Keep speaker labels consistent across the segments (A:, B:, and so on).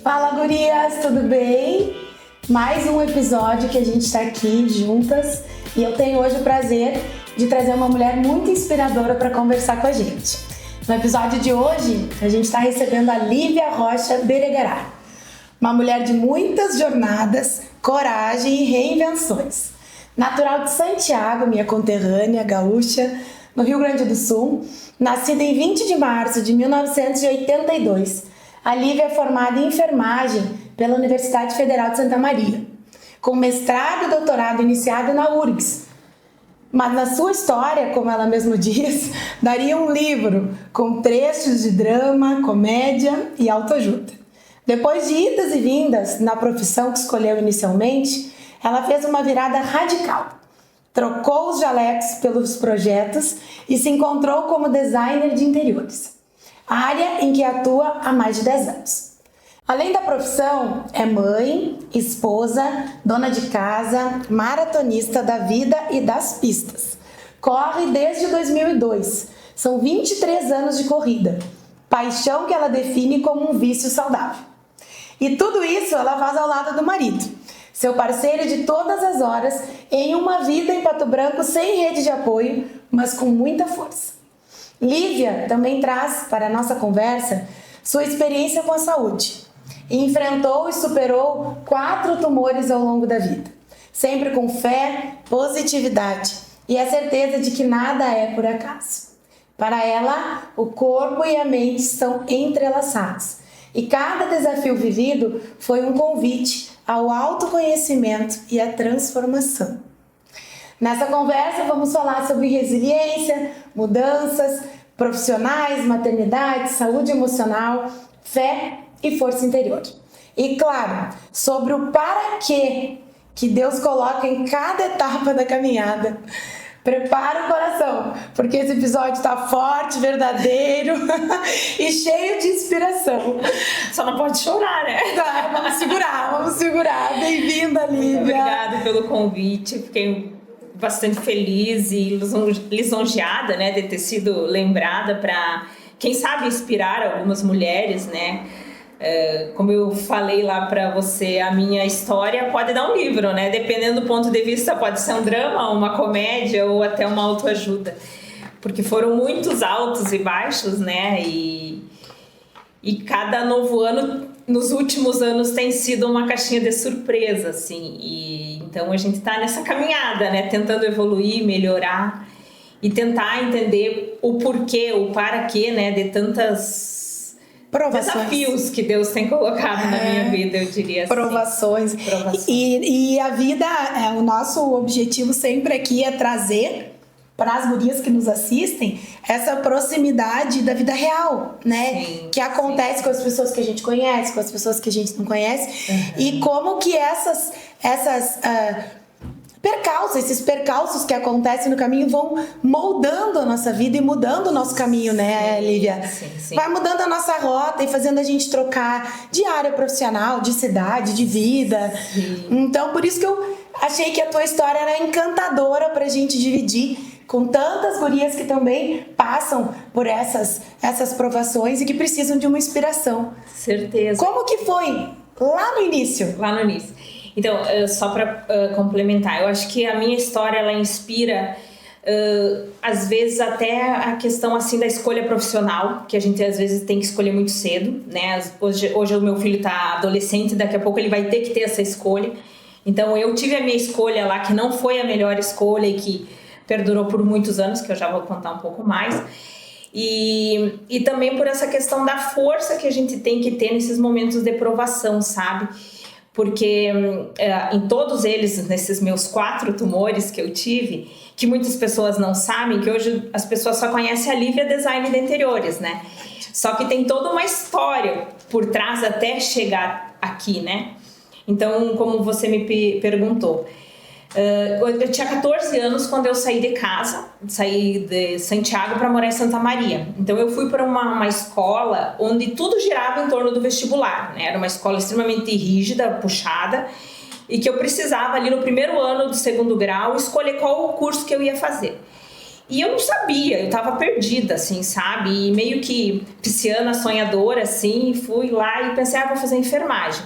A: Fala, gurias, tudo bem? Mais um episódio que a gente está aqui juntas e eu tenho hoje o prazer de trazer uma mulher muito inspiradora para conversar com a gente. No episódio de hoje, a gente está recebendo a Lívia Rocha Beregará, uma mulher de muitas jornadas, coragem e reinvenções. Natural de Santiago, minha conterrânea, gaúcha, no Rio Grande do Sul, nascida em 20 de março de 1982, a Lívia é formada em enfermagem pela Universidade Federal de Santa Maria, com mestrado e doutorado iniciado na URGS. Mas na sua história, como ela mesma diz, daria um livro com trechos de drama, comédia e autoajuda. Depois de idas e vindas na profissão que escolheu inicialmente, ela fez uma virada radical. Trocou os jalecos pelos projetos e se encontrou como designer de interiores, área em que atua há mais de 10 anos. Além da profissão, é mãe, esposa, dona de casa, maratonista da vida e das pistas. Corre desde 2002, são 23 anos de corrida, paixão que ela define como um vício saudável. E tudo isso ela faz ao lado do marido, seu parceiro de todas as horas, em uma vida em Pato Branco sem rede de apoio, mas com muita força. Lívia também traz para a nossa conversa sua experiência com a saúde. Enfrentou e superou 4 tumores ao longo da vida, sempre com fé, positividade e a certeza de que nada é por acaso. Para ela, o corpo e a mente estão entrelaçados e cada desafio vivido foi um convite ao autoconhecimento e à transformação. Nessa conversa vamos falar sobre resiliência, mudanças profissionais, maternidade, saúde emocional, fé e força interior. E claro, sobre o para quê que Deus coloca em cada etapa da caminhada. Prepara o coração, porque esse episódio está forte, verdadeiro e cheio de inspiração.
B: Só não pode chorar, né?
A: Tá, vamos segurar. Bem-vinda, Lívia.
B: Obrigada pelo convite, fiquei bastante feliz e lisonjeada, né, de ter sido lembrada para, quem sabe, inspirar algumas mulheres, né? Como eu falei lá para você, a minha história pode dar um livro, né? Dependendo do ponto de vista, pode ser um drama, uma comédia ou até uma autoajuda, porque foram muitos altos e baixos, né? E cada novo ano, nos últimos anos, tem sido uma caixinha de surpresa, assim. E então a gente está nessa caminhada, né? Tentando evoluir, melhorar e tentar entender o porquê, o para quê, né? De tantas desafios que Deus tem colocado na minha vida, eu diria assim.
A: Provações. E a vida, o nosso objetivo sempre aqui é trazer para as gurias que nos assistem essa proximidade da vida real, né?
B: Sim,
A: que acontece com as pessoas que a gente conhece, com as pessoas que a gente não conhece, e como que esses percalços que acontecem no caminho vão moldando a nossa vida e mudando o nosso caminho, né, Lívia?
B: Sim.
A: Vai mudando a nossa rota e fazendo a gente trocar de área profissional, de cidade, de vida.
B: Sim.
A: Então, por isso que eu achei que a tua história era encantadora pra gente dividir com tantas gurias que também passam por essas provações e que precisam de uma inspiração.
B: Certeza.
A: Como que foi lá no início?
B: Lá no início. Então, só para complementar, eu acho que a minha história, ela inspira, às vezes, até a questão assim da escolha profissional, que a gente às vezes tem que escolher muito cedo, né? Hoje o meu filho está adolescente, daqui a pouco ele vai ter que ter essa escolha. Então, eu tive a minha escolha lá, que não foi a melhor escolha e que perdurou por muitos anos, que eu já vou contar um pouco mais. E também por essa questão da força que a gente tem que ter nesses momentos de provação, sabe? Porque em todos eles, nesses meus 4 tumores que eu tive, que muitas pessoas não sabem, que hoje as pessoas só conhecem a Lívia Design de Interiores, né? Só que tem toda uma história por trás até chegar aqui, né? Então, como você me perguntou, eu tinha 14 anos quando eu saí de casa, saí de Santiago para morar em Santa Maria. Então eu fui para uma escola onde tudo girava em torno do vestibular, né? Era uma escola extremamente rígida, puxada, e que eu precisava ali no primeiro ano do 2º grau escolher qual o curso que eu ia fazer. E eu não sabia, eu tava perdida, assim, sabe? E meio que pisciana, sonhadora, assim, fui lá e pensei, vou fazer enfermagem.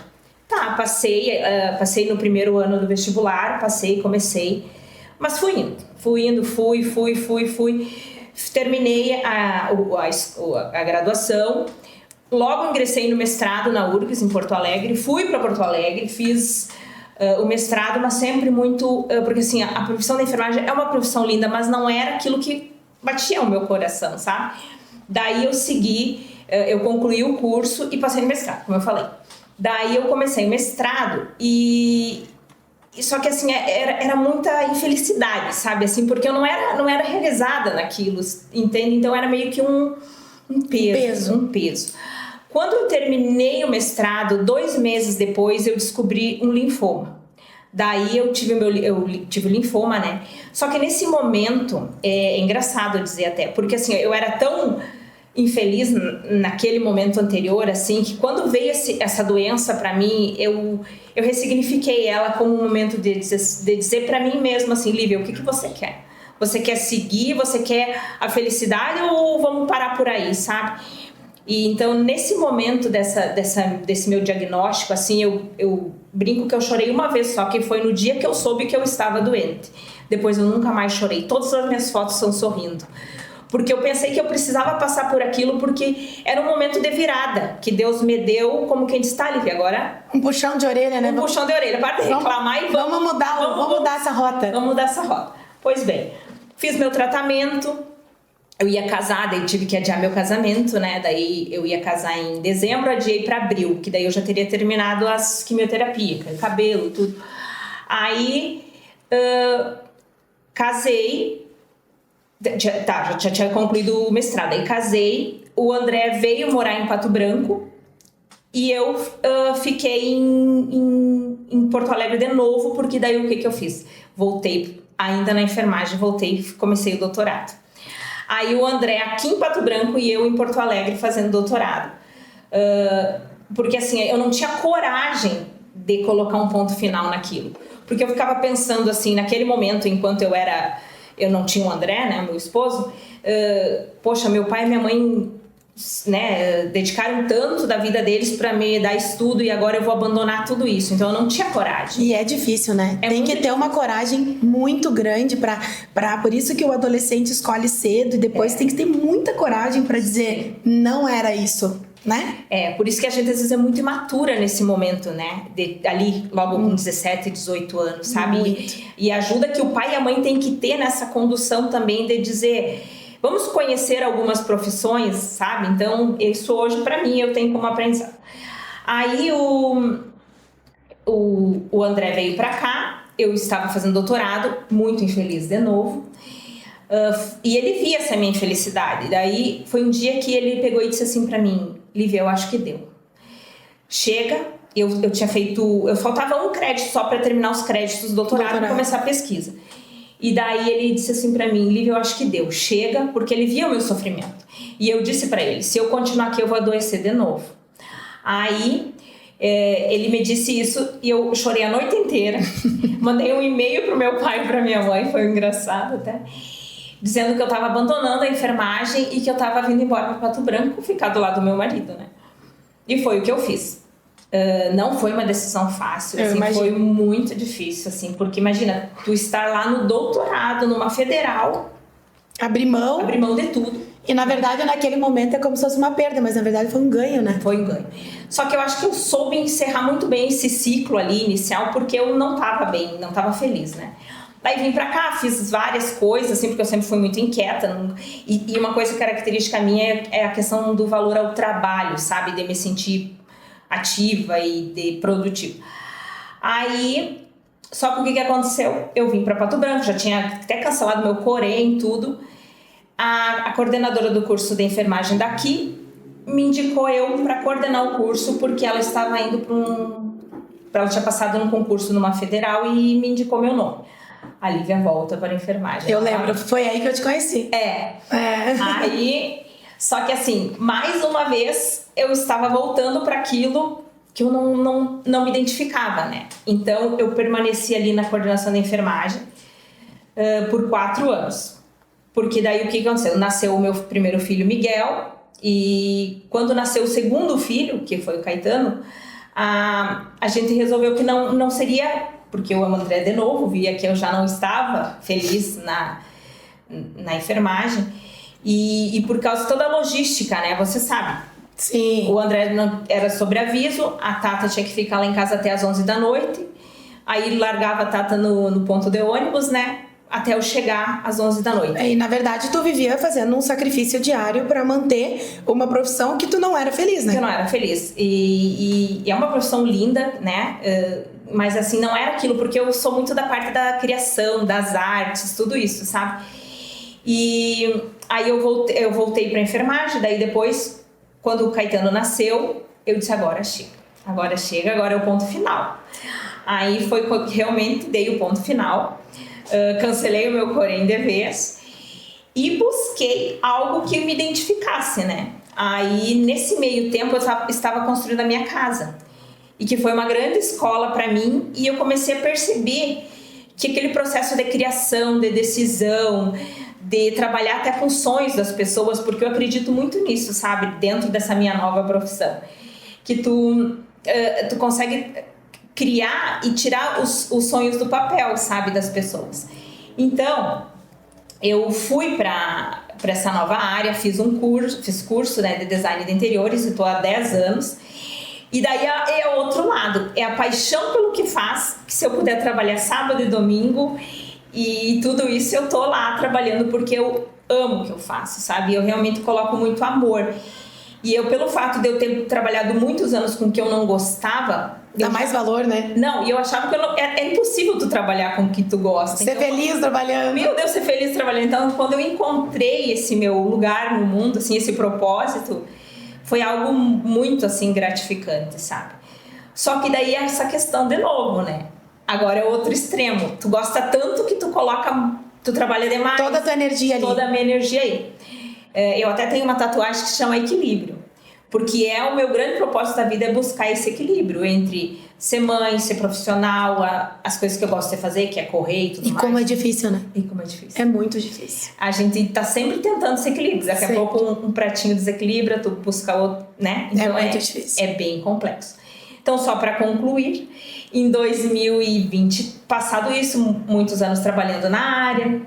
B: Tá, passei no primeiro ano do vestibular, comecei, mas fui indo, fui. Terminei a graduação, logo ingressei no mestrado na URGS, em Porto Alegre, fui para Porto Alegre, fiz o mestrado, mas sempre muito... porque assim, a profissão da enfermagem é uma profissão linda, mas não era aquilo que batia o meu coração, sabe? Daí eu segui, eu concluí o curso e passei no mestrado, como eu falei. Daí eu comecei o mestrado só que assim, era muita infelicidade, sabe? Assim, porque eu não era realizada naquilo, entende? Então era meio que um peso. Quando eu terminei o mestrado, 2 meses depois, eu descobri um linfoma. Daí eu tive linfoma, né? Só que nesse momento, é engraçado dizer até, porque assim, eu era tão infeliz naquele momento anterior, assim, que quando veio essa doença pra mim, eu ressignifiquei ela como um momento de dizer pra mim mesma assim, Lívia, o que você quer? Você quer seguir? Você quer a felicidade ou vamos parar por aí, sabe? E então, nesse momento desse meu diagnóstico, assim, eu brinco que eu chorei uma vez só, que foi no dia que eu soube que eu estava doente. Depois eu nunca mais chorei. Todas as minhas fotos são sorrindo. Porque eu pensei que eu precisava passar por aquilo, porque era um momento de virada, que Deus me deu, como quem disse, tá, Lívia, agora...
A: Um puxão de orelha, né?
B: Puxão de orelha, para de reclamar e
A: vamos mudar essa rota.
B: Vamos mudar essa rota. Pois bem, fiz meu tratamento, eu ia casar, daí tive que adiar meu casamento, né? Daí eu ia casar em dezembro, adiei para abril, que daí eu já teria terminado as quimioterapias, cabelo, tudo. Aí, casei... já tinha concluído o mestrado. Aí casei, o André veio morar em Pato Branco e eu fiquei em Porto Alegre de novo, porque daí o que eu fiz? Voltei ainda na enfermagem, comecei o doutorado. Aí o André aqui em Pato Branco e eu em Porto Alegre fazendo doutorado. Porque assim, eu não tinha coragem de colocar um ponto final naquilo. Porque eu ficava pensando assim, naquele momento, enquanto eu não tinha o André, né, meu esposo, poxa, meu pai e minha mãe, né, dedicaram tanto da vida deles para me dar estudo e agora eu vou abandonar tudo isso. Então eu não tinha coragem.
A: E é difícil, né? Tem que ter uma coragem muito grande por isso que o adolescente escolhe cedo e depois tem que ter muita coragem para dizer não era isso. Né?
B: Por isso que a gente às vezes é muito imatura nesse momento, né? Ali, logo com 17, 18 anos, sabe? E a ajuda que o pai e a mãe têm que ter nessa condução também de dizer, vamos conhecer algumas profissões, sabe? Então, isso hoje pra mim eu tenho como aprendizado. Aí o André veio pra cá, eu estava fazendo doutorado, muito infeliz de novo. E ele via essa minha infelicidade. Daí foi um dia que ele pegou e disse assim pra mim, Lívia, eu acho que deu. Chega, eu tinha feito... Eu faltava um crédito só para terminar os créditos do doutorado e começar a pesquisa. E daí ele disse assim pra mim, Lívia, eu acho que deu. Chega, porque ele via o meu sofrimento. E eu disse pra ele, se eu continuar aqui eu vou adoecer de novo. Aí ele me disse isso e eu chorei a noite inteira. Mandei um e-mail pro meu pai e pra minha mãe, foi engraçado até, dizendo que eu estava abandonando a enfermagem e que eu estava vindo embora para Pato Branco ficar do lado do meu marido, né? E foi o que eu fiz. Não foi uma decisão fácil, assim, foi muito difícil, assim, porque imagina, tu estar lá no doutorado, numa federal, abrir mão de tudo.
A: E na verdade, naquele momento é como se fosse uma perda, mas na verdade foi um ganho, né?
B: Foi um ganho. Só que eu acho que eu soube encerrar muito bem esse ciclo ali inicial, porque eu não estava bem, não estava feliz, né? Daí vim pra cá, fiz várias coisas, assim, porque eu sempre fui muito inquieta. E uma coisa característica minha é a questão do valor ao trabalho, sabe? De me sentir ativa e de produtiva. Aí, só que o que aconteceu? Eu vim pra Pato Branco, já tinha até cancelado meu Corém e tudo. A coordenadora do curso de enfermagem daqui me indicou eu para coordenar o curso, porque ela estava indo ela tinha passado num concurso numa federal e me indicou meu nome. A Lívia volta para a enfermagem.
A: Eu lembro, foi aí que eu te conheci.
B: Aí, só que assim, mais uma vez eu estava voltando para aquilo que eu não me identificava, né? Então eu permaneci ali na coordenação da enfermagem por 4 anos. Porque daí o que aconteceu? Nasceu o meu primeiro filho, Miguel, e quando nasceu o segundo filho, que foi o Caetano, a gente resolveu que não seria, porque eu amo o André de novo, via que eu já não estava feliz na enfermagem, e por causa de toda a logística, né? Você sabe.
A: Sim.
B: O André não era sobre aviso, a Tata tinha que ficar lá em casa até as 11 da noite, aí largava a Tata no ponto de ônibus, né? Até eu chegar às 11 da noite.
A: E na verdade tu vivia fazendo um sacrifício diário para manter uma profissão que tu não era feliz, né?
B: Que eu não era feliz. E é uma profissão linda, né? Mas assim, não era aquilo, porque eu sou muito da parte da criação, das artes, tudo isso, sabe? E aí eu voltei pra enfermagem, daí depois, quando o Caetano nasceu, eu disse, agora chega, agora é o ponto final. Aí foi quando realmente dei o ponto final. Cancelei o meu Corém de vez e busquei algo que me identificasse, né? Aí, nesse meio tempo, eu estava construindo a minha casa. E que foi uma grande escola para mim. E eu comecei a perceber que aquele processo de criação, de decisão, de trabalhar até com sonhos das pessoas, porque eu acredito muito nisso, sabe? Dentro dessa minha nova profissão. Que tu consegue criar e tirar os sonhos do papel, sabe, das pessoas. Então, eu fui para essa nova área, fiz curso, né, de design de interiores, e estou há 10 anos. E daí é outro lado, é a paixão pelo que faz, que se eu puder trabalhar sábado e domingo e tudo isso, eu tô lá trabalhando porque eu amo o que eu faço, sabe? Eu realmente coloco muito amor. E eu, pelo fato de eu ter trabalhado muitos anos com o que eu não gostava...
A: Dá mais valor, né?
B: Não, e eu achava que é impossível tu trabalhar com o que tu gosta.
A: Ser feliz trabalhando.
B: Meu Deus, ser feliz trabalhando. Então, quando eu encontrei esse meu lugar no mundo, assim, esse propósito, foi algo muito, assim, gratificante, sabe? Só que daí é essa questão de novo, né? Agora é outro extremo. Tu gosta tanto que tu trabalha demais.
A: Toda a tua energia ali.
B: Toda a minha energia aí. Eu até tenho uma tatuagem que se chama Equilíbrio. Porque o meu grande propósito da vida é buscar esse equilíbrio entre ser mãe, ser profissional, as coisas que eu gosto de fazer, que é correr e tudo mais.
A: E como é difícil, né?
B: E como é difícil.
A: É muito difícil.
B: A gente tá sempre tentando esse equilíbrio. Daqui a pouco um pratinho desequilibra, tu busca outro, né? Então
A: é muito difícil.
B: É bem complexo. Então, só para concluir, em 2020, passado isso, muitos anos trabalhando na área,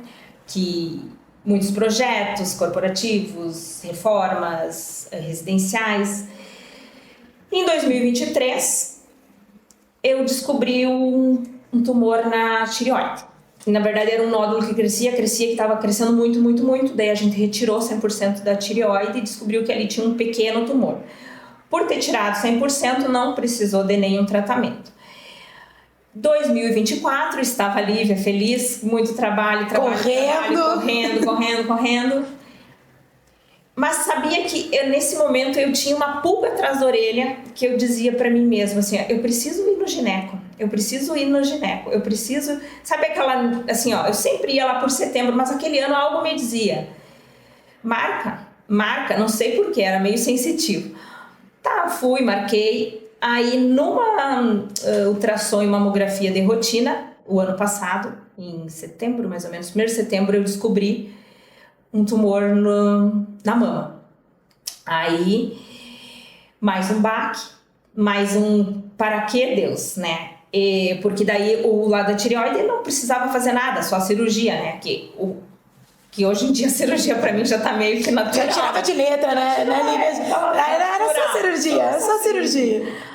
B: muitos projetos corporativos, reformas residenciais. Em 2023, eu descobri um tumor na tireoide. Na verdade, era um nódulo que crescia, que estava crescendo muito, muito, muito. Daí a gente retirou 100% da tireoide e descobriu que ali tinha um pequeno tumor. Por ter tirado 100%, não precisou de nenhum tratamento. 2024, estava livre, feliz, muito trabalho, correndo. Mas sabia que nesse momento eu tinha uma pulga atrás da orelha que eu dizia pra mim mesma assim, eu preciso ir no gineco, eu preciso, sabe aquela, assim, ó, eu sempre ia lá por setembro, mas aquele ano algo me dizia, marca, não sei porquê, era meio sensitivo. Tá, fui, marquei. Aí, numa ultrassom e mamografia de rotina, o ano passado, em setembro, mais ou menos, 1º de setembro, eu descobri um tumor na mama. Aí, mais um baque, mais um para que Deus, né? Porque daí o lado da tireoide não precisava fazer nada, só a cirurgia, né? Que hoje em dia a cirurgia pra mim já tá meio que natural.
A: Já tirava de letra, né? Era só cirurgia.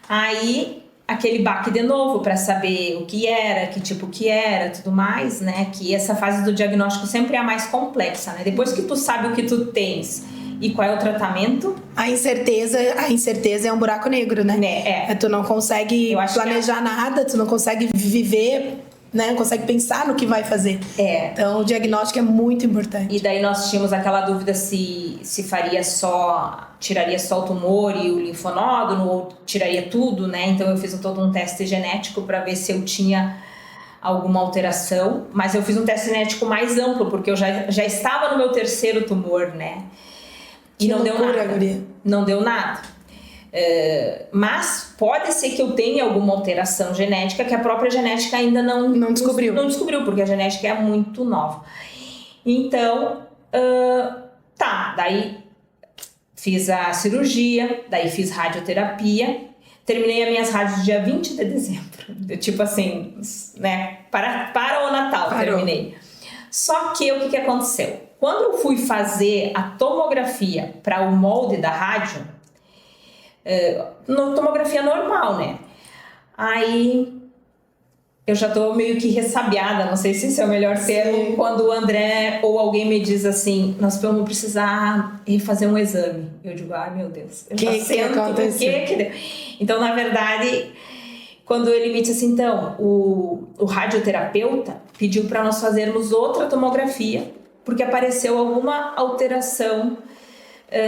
B: Aí, aquele baque de novo pra saber o que era, que tipo que era, tudo mais, né? Que essa fase do diagnóstico sempre é a mais complexa, né? Depois que tu sabe o que tu tens e qual é o tratamento... A incerteza é um buraco negro, né? Tu não consegue planejar nada, tu não consegue viver... Né? Não consegue pensar no que vai fazer. Então o diagnóstico é muito importante. E daí nós tínhamos aquela dúvida se tiraria só o tumor e o linfonódulo ou tiraria tudo, né? Então eu fiz todo um teste genético para ver se eu tinha alguma alteração, mas eu fiz um teste genético mais amplo porque eu já estava no meu 3º tumor, né? E não deu nada. Guria. Não deu nada. Mas pode ser que eu tenha alguma alteração genética que a própria genética ainda não descobriu. Não descobriu, porque a genética é muito nova. Então, daí fiz a cirurgia, daí fiz radioterapia, terminei as minhas rádios dia 20 de dezembro, tipo assim, né, para o Natal. Parou. Terminei. Só que o que aconteceu? Quando eu fui fazer a tomografia para o molde da rádio, tomografia normal, né? Aí eu já tô meio que ressabiada, não sei se esse é o melhor termo, quando o André ou alguém me diz assim, nós vamos precisar fazer um exame. Eu digo, ai meu Deus, eu que aconteceu? Então, na verdade, quando ele me disse assim, então, o radioterapeuta pediu para nós fazermos outra tomografia, porque apareceu alguma alteração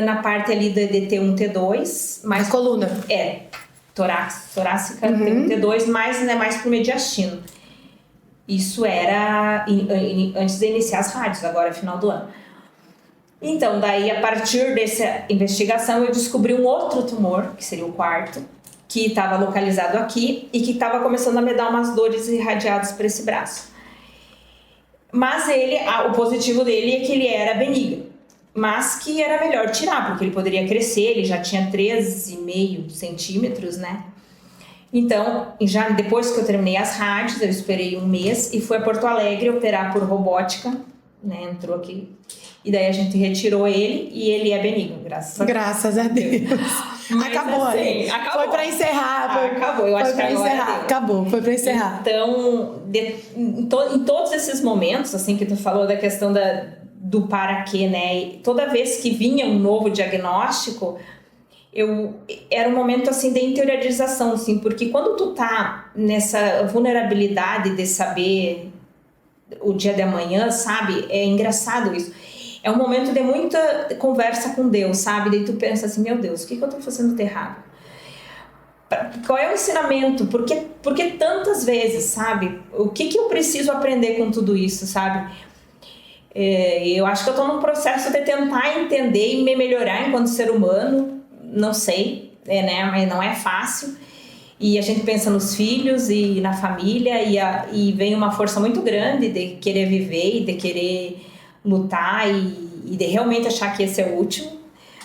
B: na parte ali do T1, T2.
A: Mais coluna.
B: Torácica, T1, T2, mas né, mais pro mediastino. Isso era antes de iniciar as rádios, agora é final do ano. Então, daí, a partir dessa investigação, eu descobri um outro tumor, que seria o quarto, que estava localizado aqui e que estava começando a me dar umas dores irradiadas para esse braço. Mas o positivo dele é que ele era benigno, mas que era melhor tirar, porque ele poderia crescer, ele já tinha 13,5 centímetros, né? Então, já depois que eu terminei as rádios, eu esperei um mês e fui a Porto Alegre operar por robótica, né? Entrou aqui. E daí a gente retirou ele e ele é benigno,
A: graças a Deus. Mas, acabou, assim, acabou. Foi para encerrar.
B: Acabou, eu acho que agora
A: acabou, foi para encerrar.
B: Então, em todos esses momentos, assim, que tu falou da questão do para quê, né? E toda vez que vinha um novo diagnóstico, era um momento, assim, de interiorização, assim, porque quando tu tá nessa vulnerabilidade de saber o dia de amanhã, sabe? É engraçado isso. É um momento de muita conversa com Deus, sabe? Daí tu pensa assim, meu Deus, o que eu tô fazendo de errado? Qual é o ensinamento? Por que tantas vezes, sabe? O que eu preciso aprender com tudo isso, sabe? Eu acho que eu tô num processo de tentar entender e me melhorar enquanto ser humano. Não sei, né? Mas não é fácil. E a gente pensa nos filhos e na família e vem uma força muito grande de querer viver e de querer lutar e de realmente achar que esse é o último,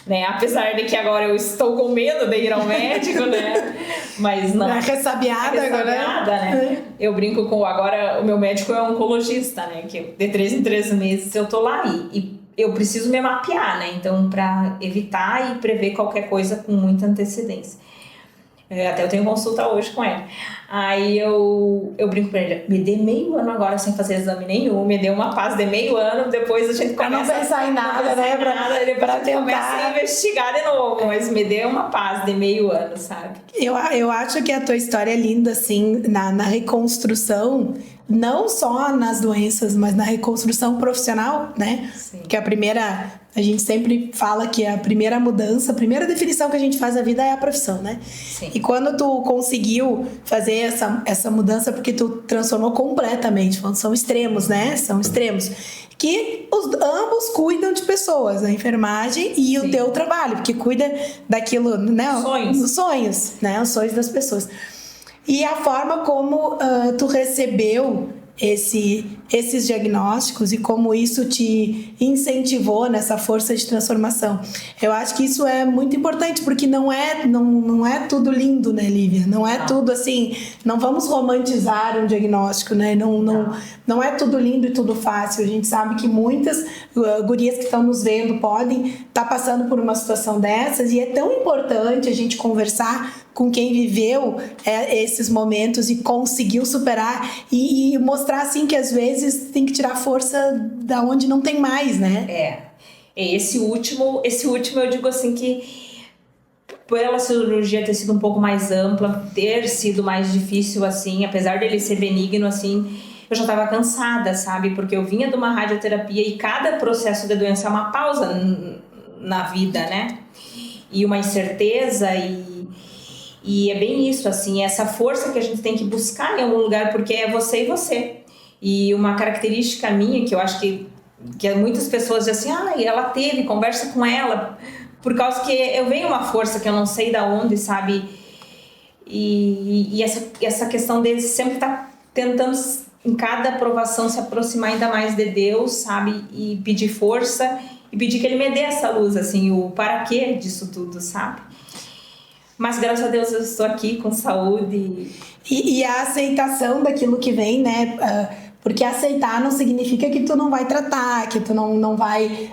B: né? Apesar de que agora eu estou com medo de ir ao médico, né? Mas não.
A: Ressabiada agora,
B: né? Eu brinco agora o meu médico é oncologista, né? Que de 3 em 3 meses eu tô lá e eu preciso me mapear, né? Então, para evitar e prever qualquer coisa com muita antecedência. Até eu tenho consulta hoje com ele. Aí eu brinco pra ele, me dê meio ano agora sem fazer exame nenhum, me dê uma paz de meio ano, depois a gente começa...
A: Pra não pensar em nada, né? Pra tentar...
B: começa a investigar de novo, mas me dê uma paz de meio ano, sabe?
A: Eu acho que a tua história é linda, assim, na reconstrução, não só nas doenças, mas na reconstrução profissional, né? Sim. Que a gente sempre fala que a primeira mudança, a primeira definição que a gente faz da vida é a profissão, né? Sim. E quando tu conseguiu fazer essa mudança, porque tu transformou completamente, são extremos, né? São extremos. Que ambos cuidam de pessoas, a enfermagem e o teu trabalho, porque cuida daquilo, né? Os sonhos, né? Os sonhos das pessoas. E a forma como tu recebeu esses diagnósticos e como isso te incentivou nessa força de transformação. Eu acho que isso é muito importante, porque não é tudo lindo, né, Lívia? Não é tudo assim, não vamos romantizar um diagnóstico, né? Não é tudo lindo e tudo fácil. A gente sabe que muitas gurias que estão nos vendo podem estar passando por uma situação dessas, e é tão importante a gente conversar com quem viveu esses momentos e conseguiu superar e mostrar assim que às vezes tem que tirar força da onde não tem mais, né? Esse último eu digo assim que pela cirurgia ter sido um pouco mais ampla, ter sido mais difícil assim, apesar dele ser benigno assim, eu já estava cansada, sabe? Porque eu vinha de uma radioterapia e cada processo de doença é uma pausa na vida, né? E uma incerteza e é bem isso, assim, essa força que a gente tem que buscar em algum lugar, porque é você e você. E uma característica minha, que eu acho que muitas pessoas dizem assim, ela teve, conversa com ela, por causa que eu venho uma força que eu não sei da onde, sabe? E essa questão de sempre estar tentando
B: em cada aprovação se aproximar ainda mais de Deus, sabe? E pedir força e pedir que Ele me dê essa luz, assim, o para quê disso tudo, sabe? Mas graças a Deus eu estou aqui com saúde.
A: E a aceitação daquilo que vem, né? Porque aceitar não significa que tu não vai tratar, que tu não vai,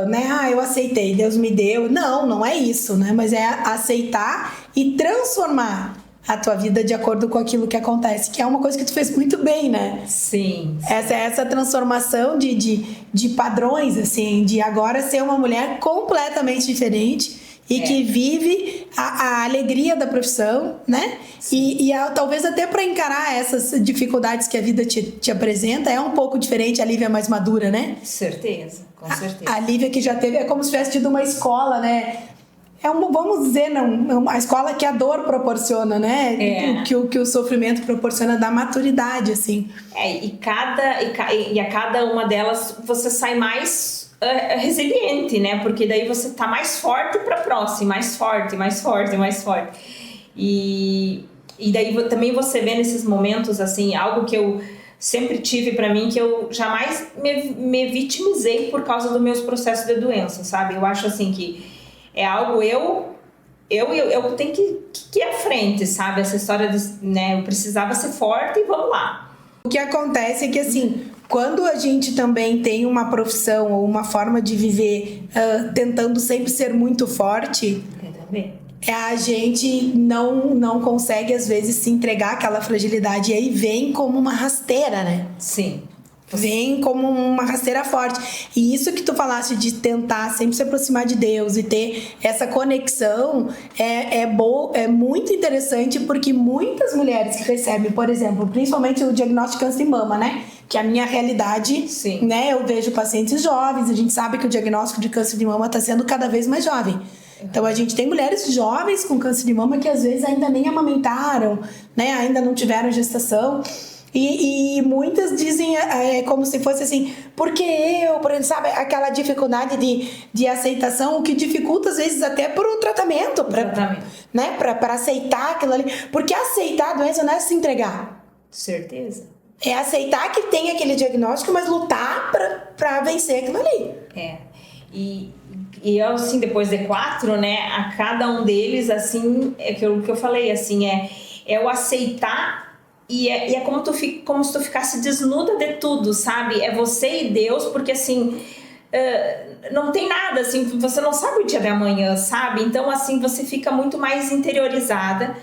A: né? Eu aceitei, Deus me deu. Não é isso, né? Mas é aceitar e transformar a tua vida de acordo com aquilo que acontece, que é uma coisa que tu fez muito bem, né?
B: Sim.
A: Essa transformação de padrões, assim, de agora ser uma mulher completamente diferente e que vive a alegria da profissão, né? E talvez até para encarar essas dificuldades que a vida te apresenta, é um pouco diferente. A Lívia é mais madura, né?
B: Certeza, com certeza.
A: A Lívia que já teve, é como se tivesse tido uma escola, né? Vamos dizer, a escola que a dor proporciona, né? Que o sofrimento proporciona da maturidade, assim.
B: E a cada uma delas você sai mais resiliente, né? Porque daí você tá mais forte pra próxima, mais forte. E daí também você vê nesses momentos, assim, algo que eu sempre tive pra mim, que eu jamais me vitimizei por causa dos meus processos de doença, sabe? Eu acho assim que é algo eu tenho que ir à frente, sabe? Essa história de, né? Eu precisava ser forte e vamos lá.
A: O que acontece é que, assim, quando a gente também tem uma profissão ou uma forma de viver tentando sempre ser muito forte, a gente não consegue, às vezes, se entregar àquela fragilidade. E aí vem como uma rasteira, né?
B: Sim.
A: Vem como uma rasteira forte. E isso que tu falaste de tentar sempre se aproximar de Deus e ter essa conexão é muito interessante, porque muitas mulheres que recebem, por exemplo, principalmente o diagnóstico de câncer de mama, né? Que é a minha realidade,
B: sim,
A: né? Eu vejo pacientes jovens, a gente sabe que o diagnóstico de câncer de mama está sendo cada vez mais jovem. Então a gente tem mulheres jovens com câncer de mama que às vezes ainda nem amamentaram, né? Ainda não tiveram gestação. E muitas dizem como se fosse assim, porque por exemplo, sabe, aquela dificuldade de aceitação, o que dificulta às vezes até por um tratamento, né? Para aceitar aquilo ali. Porque aceitar a doença não é se entregar.
B: Certeza.
A: É aceitar que tem aquele diagnóstico, mas lutar para vencer aquilo ali.
B: E eu, assim, depois de 4, né, a cada um deles, assim, é aquilo que eu falei, assim, é o aceitar. E é como se tu ficasse desnuda de tudo, sabe? É você e Deus, porque assim, não tem nada, assim, você não sabe o dia de amanhã, sabe? Então, assim, você fica muito mais interiorizada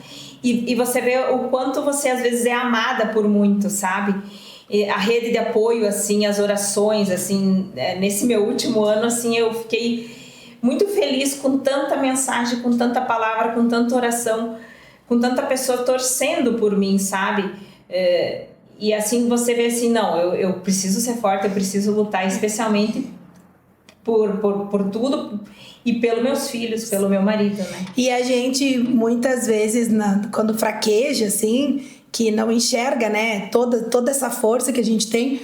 B: e você vê o quanto você, às vezes, é amada por muito, sabe? E a rede de apoio, assim, as orações, assim, nesse meu último ano, assim, eu fiquei muito feliz com tanta mensagem, com tanta palavra, com tanta oração, com tanta pessoa torcendo por mim, sabe? E assim você vê assim, não, eu preciso ser forte, eu preciso lutar, especialmente por tudo e pelos meus filhos, pelo meu marido, né?
A: E a gente, muitas vezes, quando fraqueja, assim, que não enxerga, né, toda essa força que a gente tem,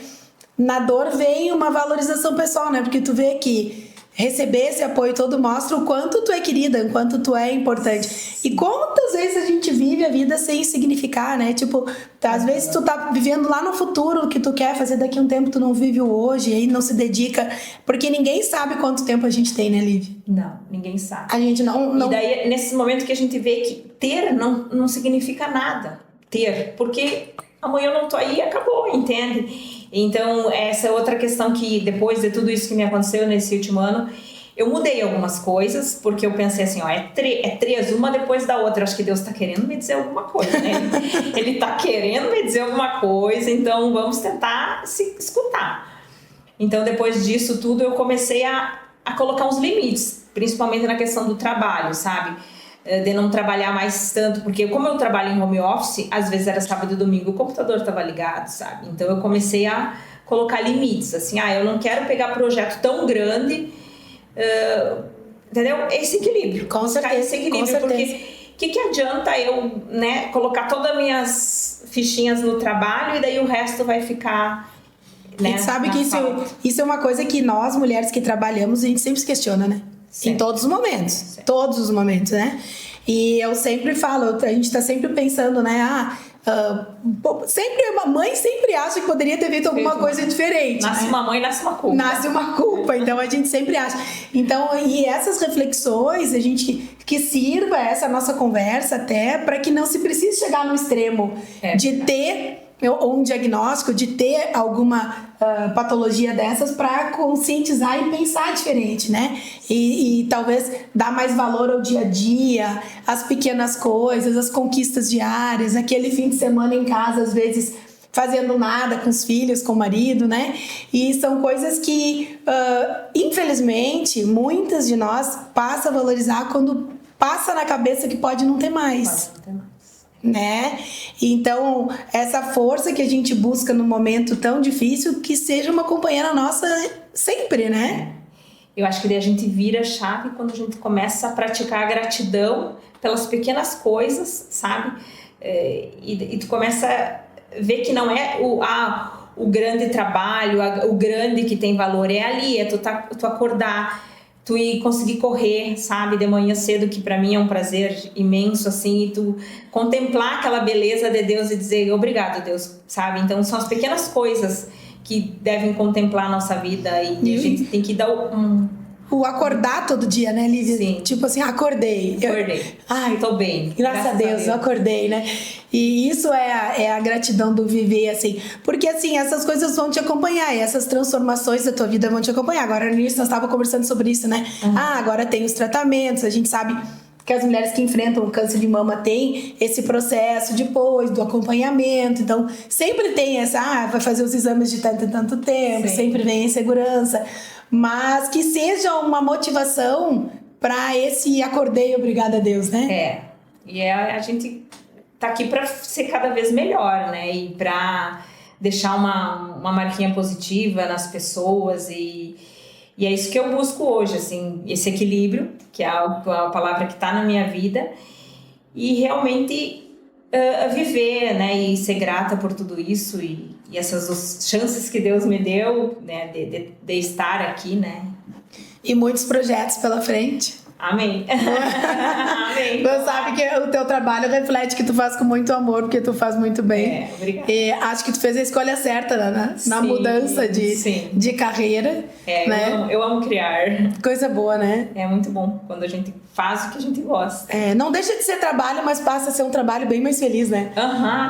A: na dor vem uma valorização pessoal, né? Porque tu vê que receber esse apoio todo mostra o quanto tu é querida, o quanto tu é importante. E quantas vezes a gente vive a vida sem significar, né? Tipo, às vezes tu tá vivendo lá no futuro o que tu quer fazer daqui a um tempo, tu não vive o hoje, e aí não se dedica. Porque ninguém sabe quanto tempo a gente tem, né, Lívia?
B: Não, ninguém sabe.
A: A gente não...
B: E daí, nesse momento que a gente vê que ter não significa nada. Ter, porque amanhã eu não tô aí e acabou, entende? Então, essa é outra questão que, depois de tudo isso que me aconteceu nesse último ano, eu mudei algumas coisas, porque eu pensei assim, ó, é três, uma depois da outra. Acho que Deus tá querendo me dizer alguma coisa, né? Ele tá querendo me dizer alguma coisa, então vamos tentar se escutar. Então, depois disso tudo, eu comecei a colocar uns limites, principalmente na questão do trabalho, sabe? De não trabalhar mais tanto, porque como eu trabalho em home office, às vezes era sábado e domingo, o computador estava ligado, sabe? Então eu comecei a colocar limites, assim, eu não quero pegar projeto tão grande, entendeu? Esse equilíbrio.
A: Com certeza,
B: esse equilíbrio, porque o que adianta eu, né, colocar todas as minhas fichinhas no trabalho e daí o resto vai ficar, né?
A: A gente sabe que isso é uma coisa que nós, mulheres que trabalhamos, a gente sempre se questiona, né? Sempre. Em todos os momentos. Sempre. Todos os momentos, né? E eu sempre falo, a gente tá sempre pensando, né? Sempre uma mãe sempre acha que poderia ter feito alguma coisa diferente.
B: Nasce uma mãe, nasce uma culpa.
A: Nasce uma culpa, então a gente sempre acha. Então, e essas reflexões, a gente que sirva essa nossa conversa até para que não se precise chegar no extremo de ter ou um diagnóstico, de ter alguma patologia dessas para conscientizar e pensar diferente, né? E talvez dar mais valor ao dia a dia, às pequenas coisas, às conquistas diárias, aquele fim de semana em casa, às vezes fazendo nada com os filhos, com o marido, né? E são coisas que, infelizmente, muitas de nós passam a valorizar quando passa na cabeça que pode não ter mais.
B: Pode não ter mais.
A: Né? Então, essa força que a gente busca no momento tão difícil, que seja uma companheira nossa sempre, né?
B: Eu acho que daí a gente vira a chave quando a gente começa a praticar a gratidão pelas pequenas coisas, sabe? E tu começa a ver que não é o grande trabalho, o grande que tem valor, é ali, tu acordar, tu ir conseguir correr, sabe, de manhã cedo, que para mim é um prazer imenso, assim, e tu contemplar aquela beleza de Deus e dizer obrigado, Deus, sabe? Então são as pequenas coisas que devem contemplar a nossa vida e a gente tem que dar
A: o acordar todo dia, né, Lívia?
B: Sim.
A: Tipo assim, acordei.
B: Ai, tô bem.
A: Graças a Deus, eu acordei, né? E isso é a gratidão do viver, assim. Porque, assim, essas coisas vão te acompanhar. E essas transformações da tua vida vão te acompanhar. Agora, no início, nós estávamos conversando sobre isso, né? Agora tem os tratamentos. A gente sabe que as mulheres que enfrentam o câncer de mama têm esse processo depois do acompanhamento. Então, sempre tem essa... vai fazer os exames de tanto em tanto tempo. Sim. Sempre vem a insegurança. Mas que seja uma motivação para esse acordei, obrigada a Deus, né?
B: E a gente tá aqui para ser cada vez melhor, né? E para deixar uma marquinha positiva nas pessoas e é isso que eu busco hoje, assim, esse equilíbrio, que é a palavra que tá na minha vida, e realmente viver, né? E ser grata por tudo isso e essas chances que Deus me deu, né, de estar aqui, né?
A: E muitos projetos pela frente.
B: Amém. Amém.
A: Você sabe que o teu trabalho reflete que tu faz com muito amor, porque tu faz muito bem.
B: Obrigada.
A: E acho que tu fez a escolha certa, né? Na mudança de carreira. Né?
B: Eu amo criar.
A: Coisa boa, né?
B: É muito bom quando a gente faz o que a gente gosta.
A: Não deixa de ser trabalho, mas passa a ser um trabalho bem mais feliz, né?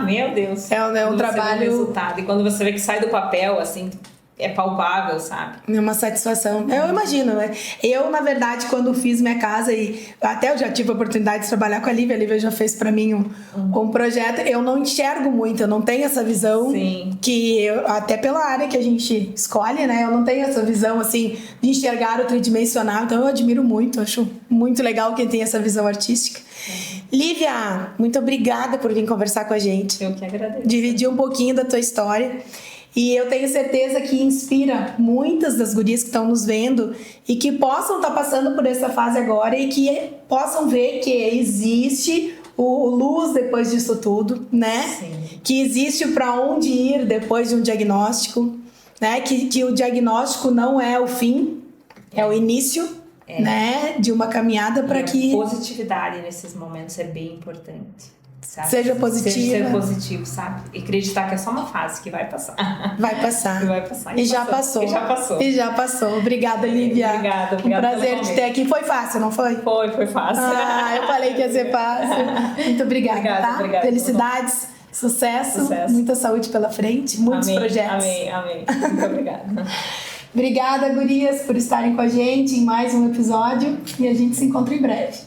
B: Meu Deus.
A: É um trabalho...
B: resultado. E quando você vê que sai do papel, assim... é palpável, sabe?
A: É uma satisfação. Eu imagino, né? Eu, na verdade, quando fiz minha casa e até eu já tive a oportunidade de trabalhar com a Lívia já fez pra mim um projeto, eu não enxergo muito, eu não tenho essa visão.
B: Sim.
A: Até pela área que a gente escolhe, né? Eu não tenho essa visão, assim, de enxergar o tridimensional, então eu admiro muito, acho muito legal quem tem essa visão artística. Lívia, muito obrigada por vir conversar com a gente.
B: Eu que agradeço.
A: Dividir um pouquinho da tua história. E eu tenho certeza que inspira muitas das gurias que estão nos vendo e que possam estar passando por essa fase agora e que possam ver que existe o luz depois disso tudo, né?
B: Sim.
A: Que existe para onde ir depois de um diagnóstico, né? Que o diagnóstico não é o fim, é o início, né? De uma caminhada para que...
B: positividade nesses momentos é bem importante. Sabe?
A: Seja positiva.
B: Ser positivo, sabe? E acreditar que é só uma fase que vai passar.
A: Vai passar.
B: Vai passar.
A: E já passou.
B: E já passou.
A: Obrigada, Lívia.
B: Obrigada.
A: Um prazer te ter aqui. Foi fácil, não foi?
B: Foi fácil.
A: Eu falei que ia ser fácil. Muito obrigada, tá?
B: Obrigada.
A: Felicidades, sucesso, muita saúde pela frente, muitos projetos.
B: Amém. Muito obrigada.
A: Obrigada, gurias, por estarem com a gente em mais um episódio e a gente se encontra em breve.